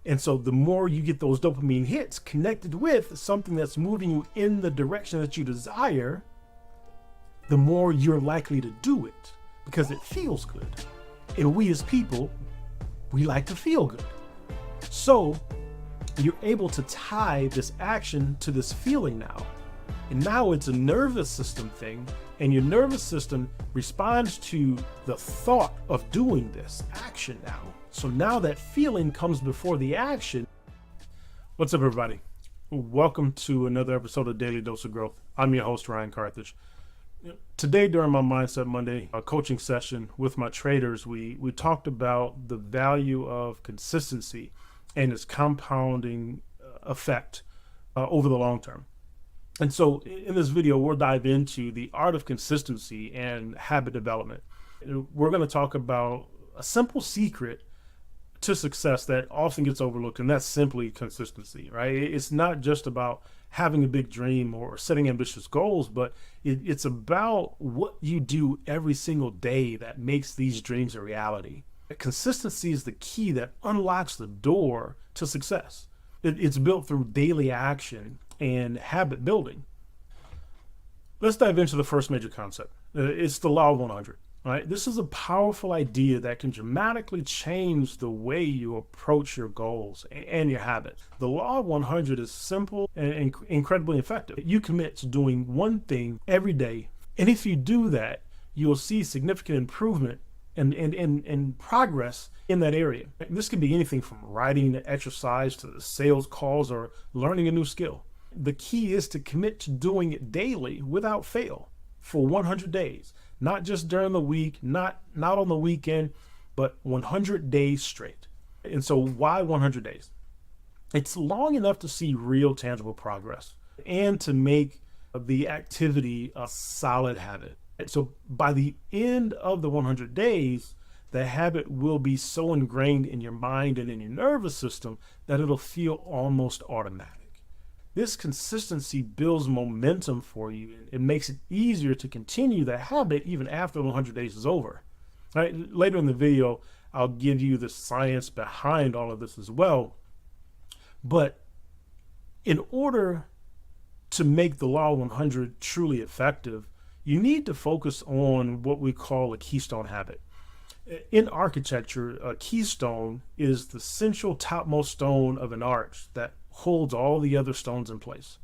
And so the more you get those dopamine hits connected with something that's moving you in the direction that you desire, the more you're likely to do it because it feels good. And we as people, we like to feel good. So you're able to tie this action to this feeling now. And now it's a nervous system thing, and your nervous system responds to the thought of doing this action now. So now that feeling comes before the action. What's up, everybody? Welcome to another episode of Daily Dose of Growth. I'm your host, Ryan Carthage. Today, during my Mindset Monday coaching session with my traders, we talked about the value of consistency and its compounding effect over the long term. And so in this video, we'll dive into the art of consistency and habit development. We're going to talk about a simple secret to success that often gets overlooked, and that's simply consistency, right? It's not just about having a big dream or setting ambitious goals, but it's about what you do every single day that makes these dreams a reality. Consistency is the key that unlocks the door to success. It's built through daily action and habit building. Let's dive into the first major concept. It's the law of 100. Right? This is a powerful idea that can dramatically change the way you approach your goals and your habits. The law of 100 is simple and incredibly effective. You commit to doing one thing every day, and if you do that, you'll see significant improvement and progress in that area. This could be anything from writing to exercise to sales calls or learning a new skill. The key is to commit to doing it daily without fail for 100 days. Not just during the week, not on the weekend, but 100 days straight. And so why 100 days? It's long enough to see real tangible progress and to make the activity a solid habit. So by the end of the 100 days, the habit will be so ingrained in your mind and in your nervous system that it'll feel almost automatic. This consistency builds momentum for you. It makes it easier to continue the habit even after the 100 days is over. Right? Later in the video, I'll give you the science behind all of this as well. But in order to make the law of 100 truly effective, you need to focus on what we call a keystone habit. In architecture, a keystone is the central topmost stone of an arch that holds all the other stones in place.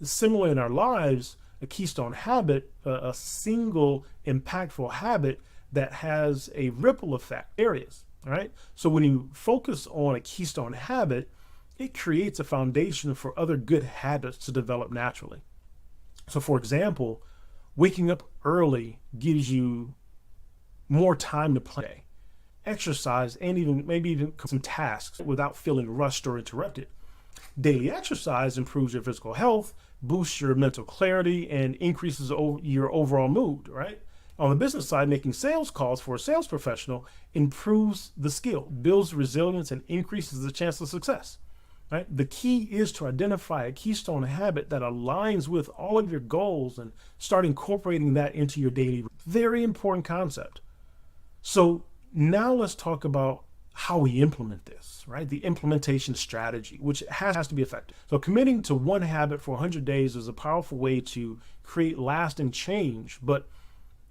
Similar in our lives, a keystone habit, a single impactful habit that has a ripple effect areas, right? So when you focus on a keystone habit, it creates a foundation for other good habits to develop naturally. So for example, waking up early gives you more time to play, exercise, and maybe even some tasks without feeling rushed or interrupted. Daily exercise improves your physical health, boosts your mental clarity, and increases your overall mood, right? On the business side, making sales calls for a sales professional improves the skill, builds resilience, and increases the chance of success, right? The key is to identify a keystone habit that aligns with all of your goals and start incorporating that into your daily. Very important concept. So now let's talk about how we implement this, right? The implementation strategy, which has to be effective. So committing to one habit for 100 days is a powerful way to create lasting change, but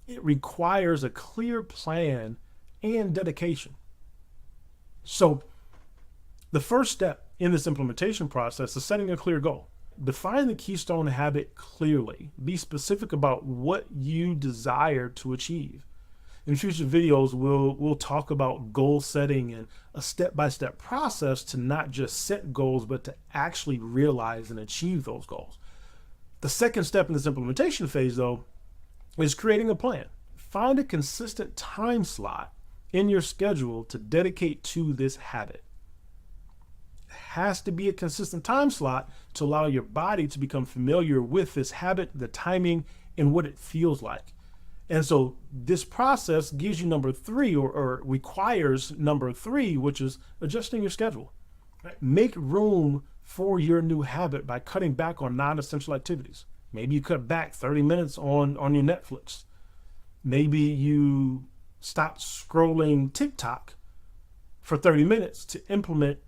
it requires a clear plan and dedication. So the first step in this implementation process is setting a clear goal. Define the keystone habit clearly. Be specific about what you desire to achieve. In future videos, we'll talk about goal setting and a step-by-step process to not just set goals, but to actually realize and achieve those goals. The second step in this implementation phase, though, is creating a plan. Find a consistent time slot in your schedule to dedicate to this habit. It has to be a consistent time slot to allow your body to become familiar with this habit, the timing, and what it feels like. And so this process gives you number three, or requires number three, which is adjusting your schedule. Right? Make room for your new habit by cutting back on non-essential activities. Maybe you cut back 30 minutes on your Netflix. Maybe you stop scrolling TikTok for 30 minutes to implement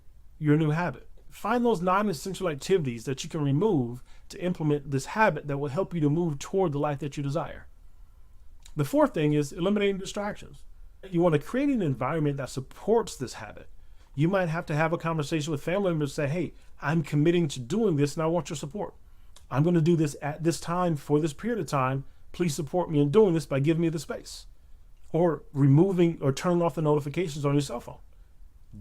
your new habit. Find those non-essential activities that you can remove to implement this habit that will help you to move toward the life that you desire. The fourth thing is eliminating distractions. You want to create an environment that supports this habit. You might have to have a conversation with family members, say, hey, I'm committing to doing this and I want your support. I'm going to do this at this time for this period of time. Please support me in doing this by giving me the space. Or removing or turning off the notifications on your cell phone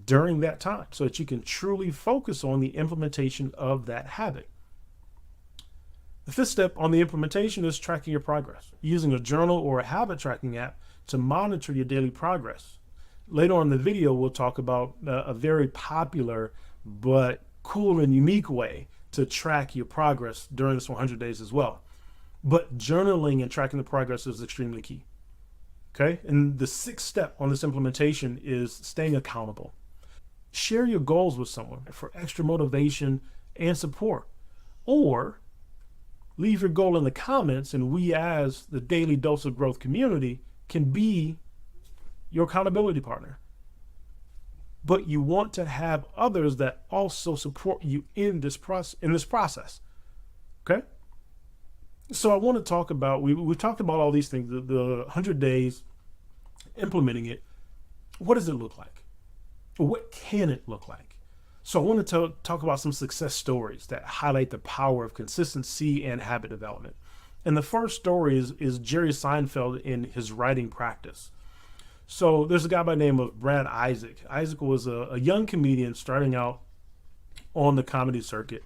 during that time so that you can truly focus on the implementation of that habit. The fifth step on the implementation is tracking your progress, using a journal or a habit tracking app to monitor your daily progress. Later on in the video, we'll talk about a very popular but cool and unique way to track your progress during this 100 days as well. But journaling and tracking the progress is extremely key. Okay, and the sixth step on this implementation is staying accountable. Share your goals with someone for extra motivation and support, or leave your goal in the comments and we as the Daily Dose of Growth community can be your accountability partner. But you want to have others that also support you in this process. Okay? So I want to talk about, we've talked about all these things, the 100 days, implementing it. What does it look like? What can it look like? So I want to talk about some success stories that highlight the power of consistency and habit development. And the first story is Jerry Seinfeld in his writing practice. So there's a guy by the name of Brad Isaac. Isaac was a young comedian starting out on the comedy circuit.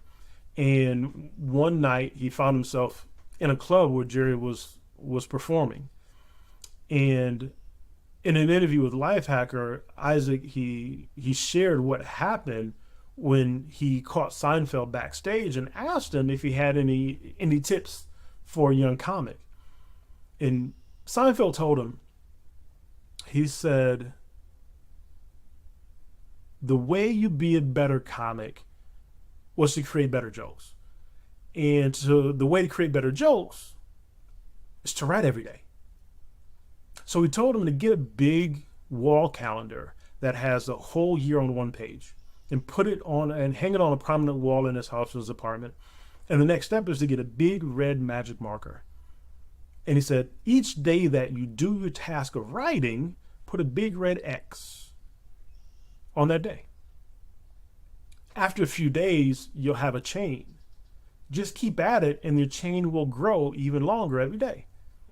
And one night he found himself in a club where Jerry was performing. And in an interview with Lifehacker, Isaac, he shared what happened when he caught Seinfeld backstage and asked him if he had any tips for a young comic. And Seinfeld told him, he said, the way you be a better comic was to create better jokes. And so the way to create better jokes is to write every day. So he told him to get a big wall calendar that has a whole year on one page and put it on and hang it on a prominent wall in his house or his apartment. And the next step is to get a big red magic marker. And he said, each day that you do your task of writing, put a big red X on that day. After a few days, you'll have a chain. Just keep at it and your chain will grow even longer every day.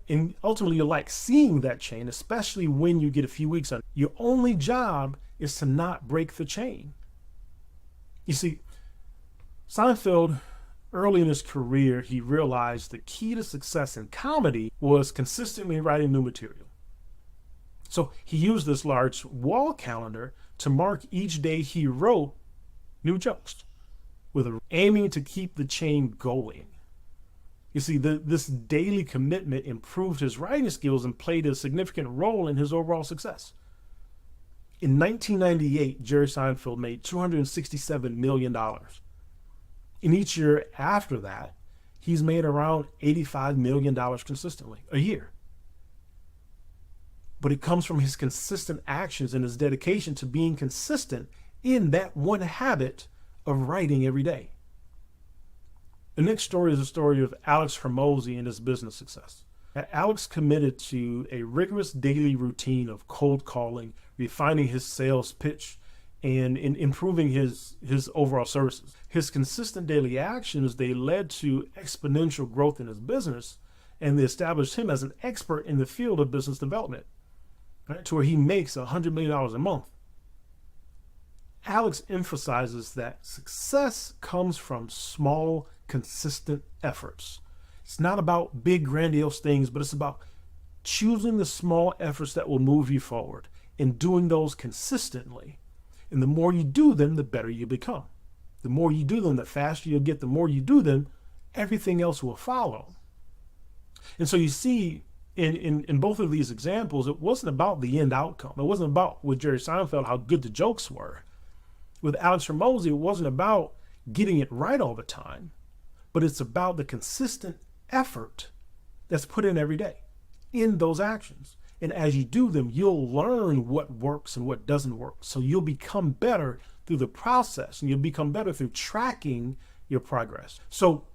And ultimately you'll like seeing that chain, especially when you get a few weeks on it. Your only job is to not break the chain. You see, Seinfeld, early in his career, he realized the key to success in comedy was consistently writing new material. So he used this large wall calendar to mark each day he wrote new jokes, with aiming to keep the chain going. You see, this daily commitment improved his writing skills and played a significant role in his overall success. In 1998, Jerry Seinfeld made $267 million. In each year after that, he's made around $85 million consistently a year. But it comes from his consistent actions and his dedication to being consistent in that one habit of writing every day. The next story is a story of Alex Hormozzi and his business success. Alex committed to a rigorous daily routine of cold calling, refining his sales pitch, and in improving his overall services. His consistent daily actions, they led to exponential growth in his business, and they established him as an expert in the field of business development, right, to where he makes $100 million a month. Alex emphasizes that success comes from small, consistent efforts. It's not about big, grandiose things, but it's about choosing the small efforts that will move you forward and doing those consistently. And the more you do them, the better you become. The more you do them, the faster you'll get. The more you do them, everything else will follow. And so you see, in both of these examples, it wasn't about the end outcome. It wasn't about, with Jerry Seinfeld, how good the jokes were. With Alex Hormozzi, it wasn't about getting it right all the time, but it's about the consistent effort that's put in every day in those actions. And as you do them, you'll learn what works and what doesn't work. So you'll become better through the process, and you'll become better through tracking your progress. So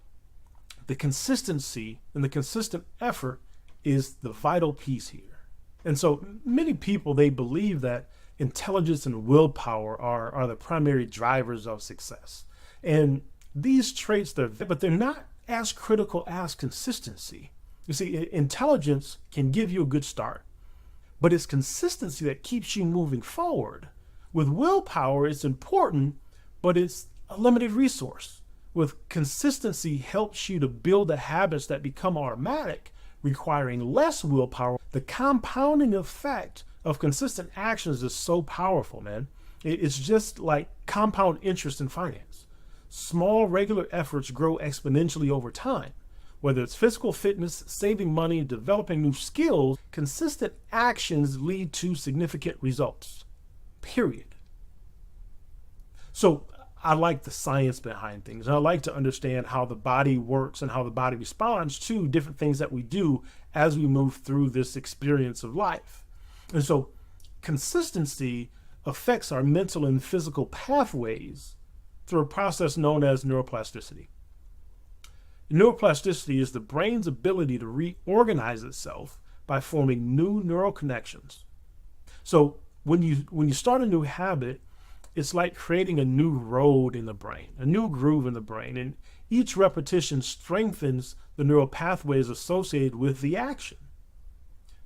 the consistency and the consistent effort is the vital piece here. And so many people, they believe that intelligence and willpower are the primary drivers of success. And these traits, but they're not as critical as consistency. You see, intelligence can give you a good start, but it's consistency that keeps you moving forward. With willpower, it's important, but it's a limited resource. With consistency, helps you to build the habits that become automatic, requiring less willpower. The compounding effect of consistent actions is so powerful, man. It's just like compound interest in finance. Small, regular efforts grow exponentially over time. Whether it's physical fitness, saving money, developing new skills, consistent actions lead to significant results, period. So I like the science behind things. And I like to understand how the body works and how the body responds to different things that we do as we move through this experience of life. And so consistency affects our mental and physical pathways through a process known as neuroplasticity. Neuroplasticity is the brain's ability to reorganize itself by forming new neural connections. So when you start a new habit, it's like creating a new road in the brain, a new groove in the brain, and each repetition strengthens the neural pathways associated with the action.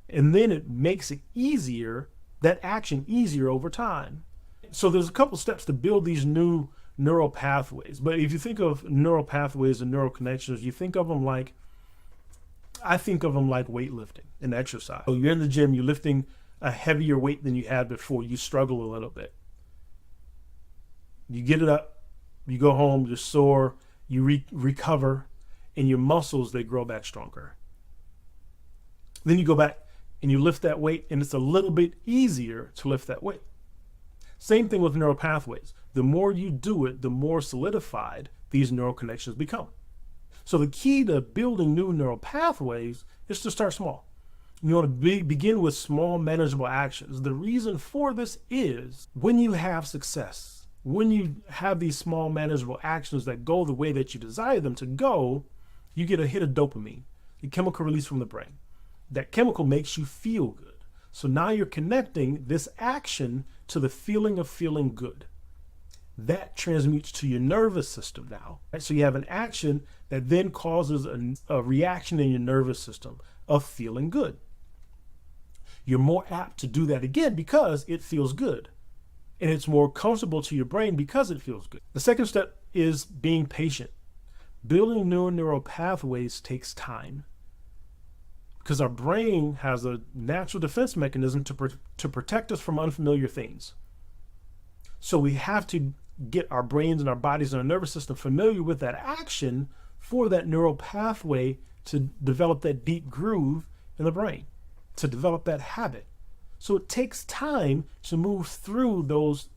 And then it makes it easier, that action easier over time. So there's a couple steps to build these new neural pathways. But if you think of neural pathways and neural connections, you think of them like, I think of them like weightlifting and exercise. So you're in the gym, you're lifting a heavier weight than you had before, you struggle a little bit. You get it up, you go home, you're sore, you recover, and your muscles, they grow back stronger. Then you go back and you lift that weight, and it's a little bit easier to lift that weight. Same thing with neural pathways. The more you do it, the more solidified these neural connections become. So the key to building new neural pathways is to start small. You want to begin with small, manageable actions. The reason for this is when you have success, when you have these small, manageable actions that go the way that you desire them to go, you get a hit of dopamine, the chemical release from the brain. That chemical makes you feel good. So now you're connecting this action to the feeling of feeling good. That transmutes to your nervous system now. Right? So you have an action that then causes a reaction in your nervous system of feeling good. You're more apt to do that again because it feels good. And it's more comfortable to your brain because it feels good. The second step is being patient. Building new neural pathways takes time, because our brain has a natural defense mechanism to protect us from unfamiliar things. So we have to get our brains and our bodies and our nervous system familiar with that action for that neural pathway to develop that deep groove in the brain, to develop that habit. So it takes time to move through those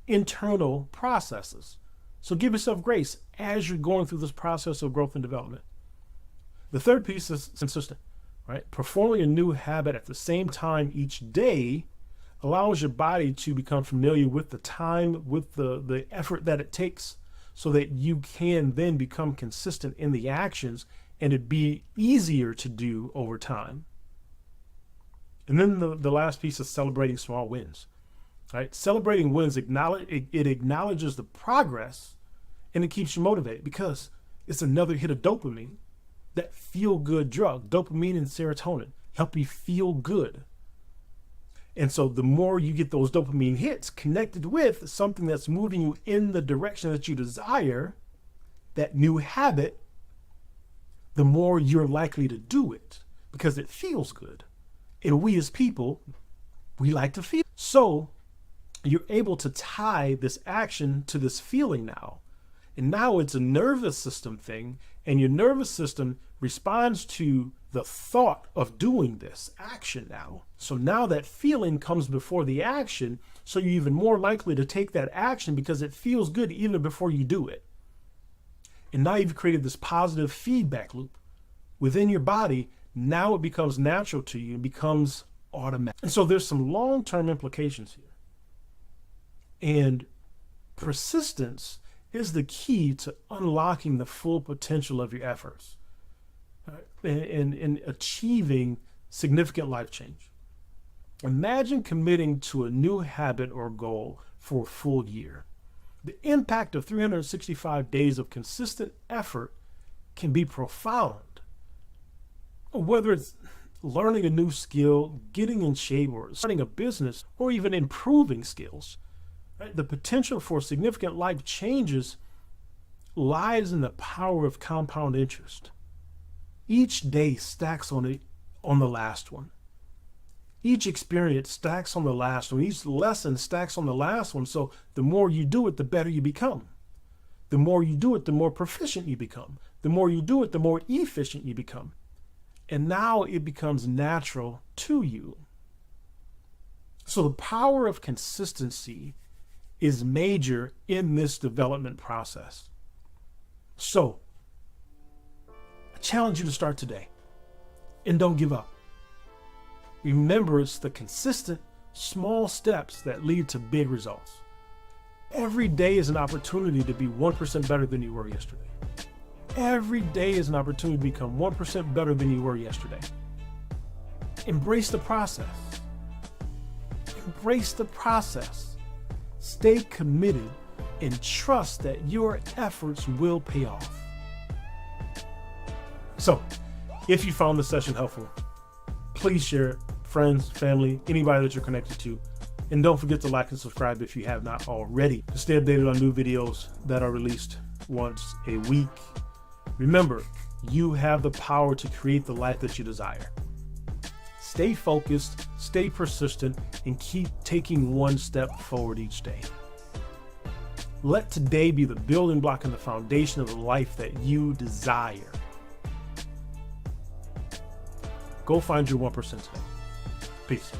internal processes. So give yourself grace as you're going through this process of growth and development. The third piece is consistent. Right? Performing a new habit at the same time each day allows your body to become familiar with the time, with the effort that it takes, so that you can then become consistent in the actions and it be easier to do over time. And then the last piece is celebrating small wins. Right? Celebrating wins acknowledges the progress, and it keeps you motivated because it's another hit of dopamine. That feel-good drug, dopamine and serotonin, help you feel good. And so the more you get those dopamine hits connected with something that's moving you in the direction that you desire, that new habit, the more you're likely to do it because it feels good. And we as people, we like to feel. So you're able to tie this action to this feeling now. And now it's a nervous system thing, and your nervous system responds to the thought of doing this action now. So now that feeling comes before the action, so you're even more likely to take that action because it feels good even before you do it. And now you've created this positive feedback loop within your body. Now it becomes natural to you, it becomes automatic. And so there's some long-term implications here. And Persistence is the key to unlocking the full potential of your efforts, right, and achieving significant life change. Imagine committing to a new habit or goal for a full year. The impact of 365 days of consistent effort can be profound. Whether it's learning a new skill, getting in shape, or starting a business, or even improving skills, right? The potential for significant life changes lies in the power of compound interest. Each day stacks on the last one. Each experience stacks on the last one. Each lesson stacks on the last one. So the more you do it, the better you become. The more you do it, the more proficient you become. The more you do it, the more efficient you become. And now it becomes natural to you. So the power of consistency is major in this development process. So I challenge you to start today and don't give up. Remember, it's the consistent, small steps that lead to big results. Every day is an opportunity to be 1% better than you were yesterday. Every day is an opportunity to become 1% better than you were yesterday. Embrace the process. Embrace the process. Stay committed and trust that your efforts will pay off. So, if you found this session helpful, please share it. Friends, family, anybody that you're connected to. And don't forget to like and subscribe if you have not already to stay updated on new videos that are released once a week. Remember, you have the power to create the life that you desire. Stay focused, stay persistent, and keep taking one step forward each day. Let today be the building block and the foundation of the life that you desire. Go find your 1% today. Peace.